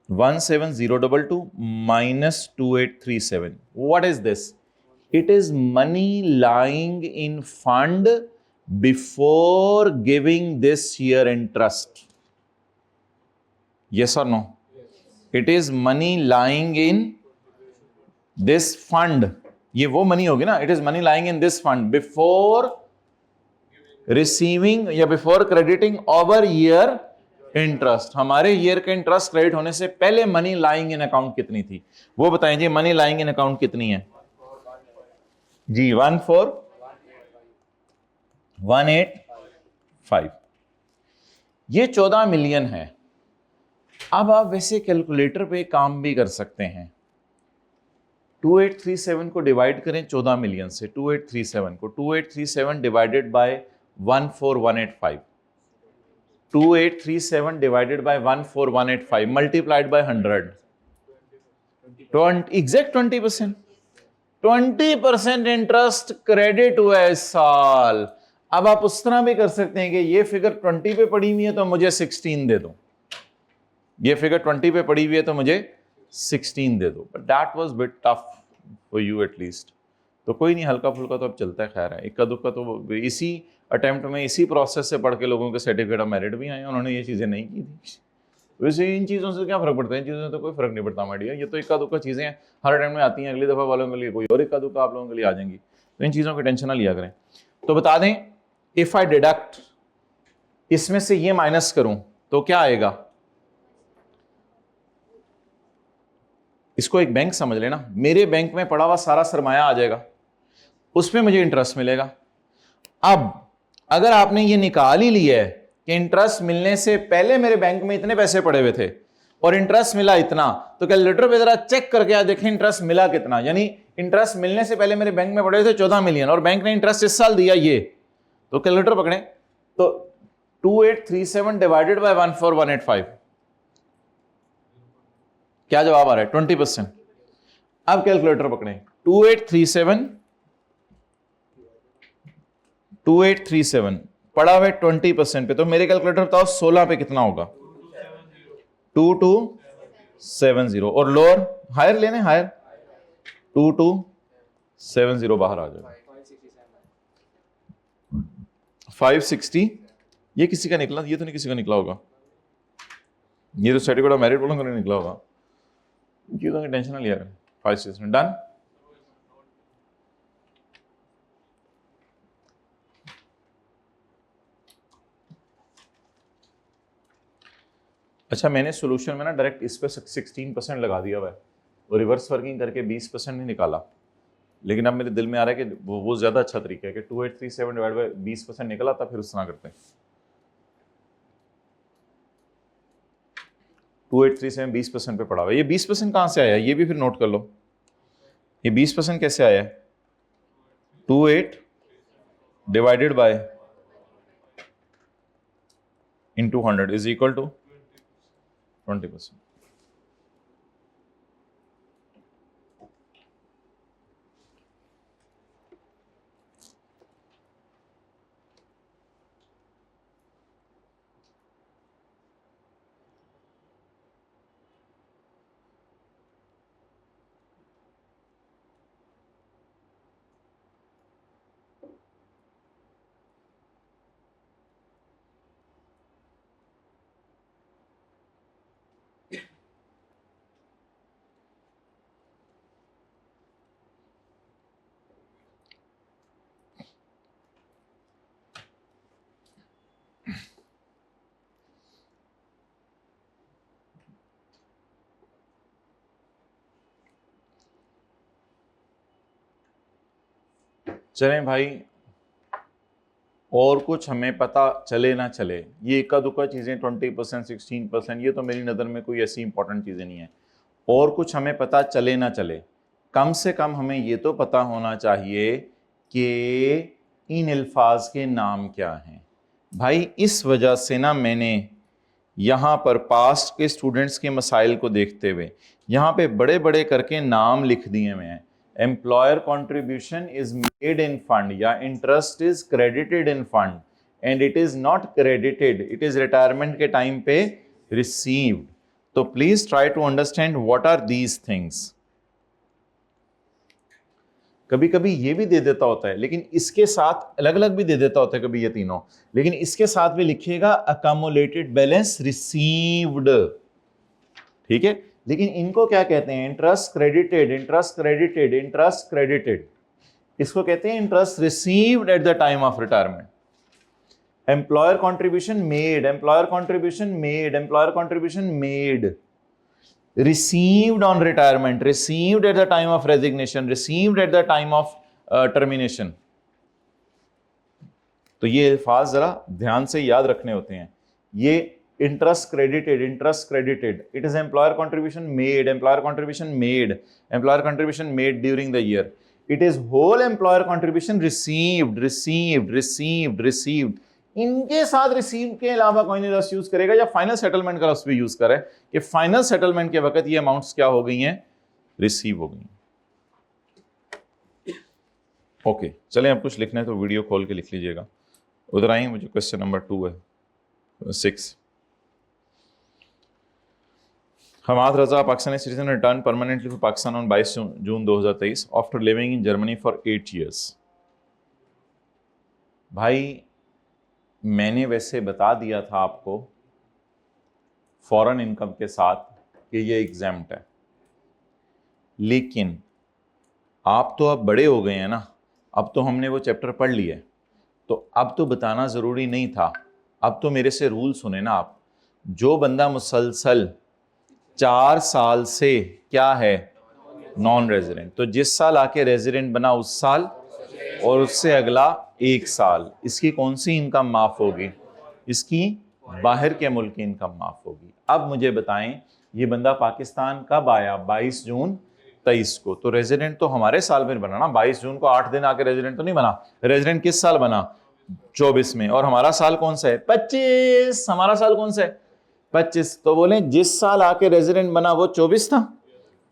17022 minus 2837, what is this? It is money lying in fund before giving this year interest. Yes or no? It is money lying in this fund. ये वो मनी होगी ना, it is money lying in this fund before receiving या before crediting our year interest. हमारे year के interest credit होने से पहले मनी लाइंग इन अकाउंट कितनी थी, वो बताएं जी। मनी लाइंग इन अकाउंट कितनी है जी? 14185। ये 14 मिलियन है। अब आप वैसे कैलकुलेटर पे काम भी कर सकते हैं। 2837 को डिवाइड करें 14 मिलियन से। 2837 divided by 14185, 2837 divided by 14185 multiplied by 100, exact 20%। 20% interest credit हुआ है इस साल। अब आप उस तरह भी कर सकते हैं कि ये फिगर 20 पे पड़ी हुई है तो मुझे 16 दे दो, ये फिगर 20 पे पड़ी हुई है तो मुझे 16 दे दो। But that was bit tough for you at least. तो कोई नहीं, हल्का फुल्का तो अब चलता है। खैर है, इक्का दुक्का तो इसी अटेम्प्ट में इसी प्रोसेस से पढ़ के लोगों के सर्टिफिकेट ऑफ मेरिट भी आए, उन्होंने ये चीज़ें नहीं की थी। वैसे इन चीज़ों से क्या फ़र्क पड़ता है? इन चीज़ों से तो कोई फ़र्क नहीं पड़ता माइडिया। ये तो इक्का दुक्का चीज़ें हैं, हर टाइम में आती हैं। अगली दफ़ा वालों के लिए कोई और इक्का दुक्का आप लोगों के लिए आ जाएंगी। तो इन चीज़ों की टेंशन ना लिया करें। तो बता दें, इफ़ आई डिडक्ट, इसमें से ये माइनस करूं तो क्या आएगा? इसको एक बैंक समझ लेना। मेरे बैंक में पड़ा हुआ सारा सरमाया आ जाएगा, उसमें मुझे इंटरेस्ट मिलेगा। अब अगर आपने ये निकाल ही लिया है कि इंटरेस्ट मिलने से पहले मेरे बैंक में इतने पैसे पड़े हुए थे और इंटरेस्ट मिला इतना, तो कैलकुलेटर पे जरा चेक करके आ देखें इंटरेस्ट मिला कितना। यानी इंटरेस्ट मिलने से पहले मेरे बैंक में पड़े थे 14 मिलियन और बैंक ने इंटरेस्ट इस साल दिया ये, तो कैलकुलेटर पकड़े तो 2837 डिवाइडेड बाय 14185, क्या जवाब आ रहा है? 20%। अब कैलकुलेटर पकड़े 2837 पड़ा हुआ 20% पे, तो मेरे कैलकुलेटर बताओ 16 पे कितना होगा? 2270। और लोअर हायर लेने, हायर 2270 बाहर आ जाएगा 560। ये किसी का निकला? ये तो नहीं किसी का निकला होगा, ये तो सर्टिफिकेट ऑफ मेरिट बोलो नहीं निकला होगा, ये तो टेंशन ना लिया। 560 डन। अच्छा, मैंने सॉल्यूशन में ना डायरेक्ट इस पे 16% लगा दिया हुआ है और रिवर्स वर्किंग करके 20% नहीं निकाला, लेकिन अब मेरे दिल में आ रहा है कि वो ज़्यादा अच्छा तरीका है कि 2837 डिवाइड बाय 20% निकला था, फिर उस तरह करते हैं। 2837 20% पे पड़ा हुआ है। ये 20% कहाँ से आया? ये भी फिर नोट कर लो, ये 20% कैसे आया है? 28 divided by into 100 is equal to 20%। चलें भाई, और कुछ हमें पता चले ना चले, ये इक्का दुक्का चीज़ें 20% 16%, ये तो मेरी नज़र में कोई ऐसी इंपॉर्टेंट चीज़ें नहीं है। और कुछ हमें पता चले ना चले, कम से कम हमें ये तो पता होना चाहिए कि इन अल्फाज के नाम क्या हैं। भाई इस वजह से ना मैंने यहाँ पर पास्ट के स्टूडेंट्स के मसाइल को देखते हुए यहाँ पे बड़े बड़े करके नाम लिख दिए हुए हैं। Employer contribution is made in fund या interest is credited in fund and it is not credited, it is retirement के टाइम पे रिसीव्ड। तो please try to understand what are these things. कभी कभी ये भी दे देता होता है, लेकिन इसके साथ अलग अलग भी दे देता होता है कभी ये तीनों, लेकिन इसके साथ भी लिखिएगा अकोमोलेटेड बैलेंस रिसीव्ड, ठीक है। लेकिन इनको क्या कहते हैं? Interest credited, interest credited, interest credited. इसको कहते हैं interest received at the time of retirement. Employer contribution made, employer contribution made, employer contribution made. Received on retirement, received at the time of resignation, received at the time of termination। तो ये अल्फाज जरा ध्यान से याद रखने होते हैं। ये interest credited, interest credited, it is employer contribution made, employer contribution made, employer contribution made during the year. It is whole employer contribution received, received, received, received. इनके साथ रिसीव के अलावा कोई नहीं लफ्ज़ यूज करेगा, या फाइनल सेटलमेंट का लफ्ज़ भी यूज करे कि फाइनल सेटलमेंट के वक्त ये अमाउंट्स क्या हो गई हैं? रिसीव हो गई। ओके, चलें अब कुछ लिखना है तो वीडियो खोल के लिख लीजिएगा। उधर आइए, मुझे क्वेश्चन नंबर 2 है 6। Hamad Raza Pakistani citizen return permanently to Pakistan on 22 June 2023 after living in Germany for 8 years। भाई मैंने वैसे बता दिया था आपको फॉरेन इनकम के साथ कि ये एग्जाम्प्ट है, लेकिन आप तो अब बड़े हो गए हैं ना, अब तो हमने वो चैप्टर पढ़ लिया है, तो अब तो बताना ज़रूरी नहीं था। अब तो मेरे से रूल सुने ना आप। जो बंदा मुसलसल 4 साल से क्या है? नॉन रेजिडेंट, तो जिस साल आके रेजिडेंट बना उस साल और उससे अगला 1 साल, इसकी कौन सी इनकम माफ होगी? इसकी बाहर के मुल्क की इनकम माफ होगी। अब मुझे बताएं, ये बंदा पाकिस्तान कब आया? 22 जून 23 को। तो रेजिडेंट तो हमारे साल में बना ना, 22 जून को 8 दिन आके रेजिडेंट तो नहीं बना। रेजिडेंट किस साल बना? 24 में। और हमारा साल कौन सा है? 25। हमारा साल कौन सा है? 25। तो बोले जिस साल आके रेजिडेंट बना वो 24 था,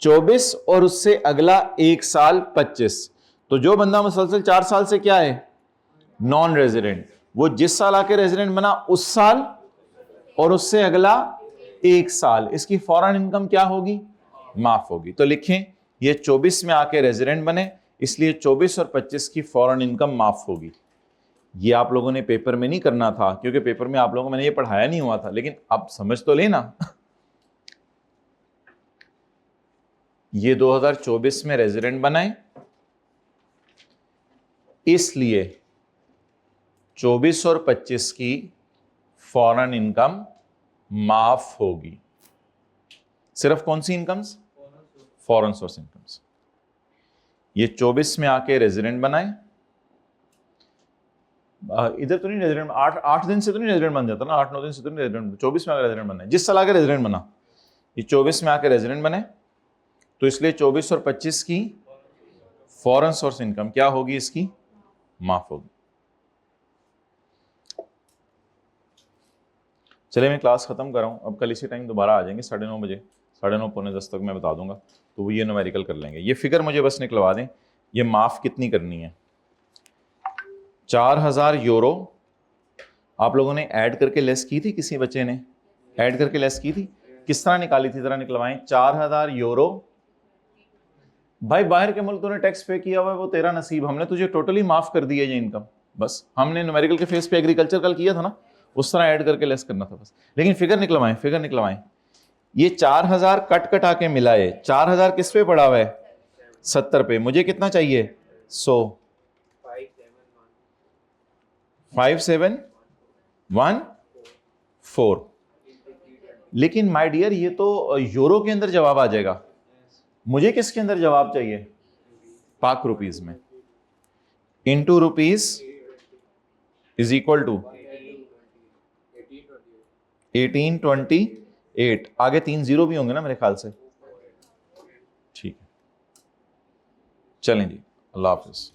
24 और उससे अगला एक साल 25। तो जो बंदा मुसलसल 4 साल से क्या है? नॉन रेजिडेंट, वो जिस साल आके रेजिडेंट बना उस साल और उससे अगला एक साल, इसकी फौरन इनकम क्या होगी? माफ होगी। तो लिखें ये 24 में आके रेजिडेंट बने, इसलिए 24 और 25 की फौरन इनकम माफ होगी। ये आप लोगों ने पेपर में नहीं करना था, क्योंकि पेपर में आप लोगों को मैंने ये पढ़ाया नहीं हुआ था, लेकिन अब समझ तो लेना। ये 2024 में रेजिडेंट बनाए, इसलिए 24 और 25 की फौरन इनकम माफ होगी। सिर्फ कौन सी इनकम्स? Foreign source incomes. ये 24 में आके रेजिडेंट बनाए, इधर तो नहीं रेजिडेंट, 8 दिन से तो नहीं रेजिडेंट बन जाता ना, 8-9 दिन से तो नहीं रेजिडेंट, 24 में आके रेजिडेंट बनना है। जिस साल आके रेजिडेंट बना, ये 24 में आके रेजिडेंट बने, तो इसलिए 24 और 25 की फॉरेन सोर्स इनकम क्या होगी? इसकी माफ होगी। चलिए मैं क्लास खत्म कर रहा हूं, अब कल इसी टाइम दोबारा आ जाएंगे 9:30 बजे, 9:30 पौने 10 तक मैं बता दूंगा, तो वो ये न्यूमेरिकल कर लेंगे। ये फिगर मुझे बस निकलवा दें, ये माफ कितनी करनी है? 4000 यूरो आप लोगों ने ऐड करके लेस की थी, किसी बच्चे ने ऐड करके लेस की थी? किस तरह निकाली थी जरा निकलवाएं। 4000 यूरो, भाई बाहर के मुल्क तूने टैक्स पे किया हुआ है, वो तेरा नसीब, हमने तुझे टोटली माफ कर दी है ये इनकम। बस हमने न्यूमेरिकल के फेस पे एग्रीकल्चर कल किया था ना, उस तरह ऐड करके लेस करना था बस। लेकिन फिगर निकलवाएं, फिगर निकलवाएं। ये 4000 कट कटा के मिला है, 4000 किस पे पड़ा हुआ है? 70 पे। मुझे कितना चाहिए? 100। 5714। लेकिन माय डियर ये तो यूरो के अंदर जवाब आ जाएगा, मुझे किसके अंदर जवाब चाहिए? पाक रुपीज में। Into rupees is equal to 1828। आगे 3 जीरो भी होंगे ना मेरे ख्याल से। ठीक है, चलें जी, अल्लाह हाफिज।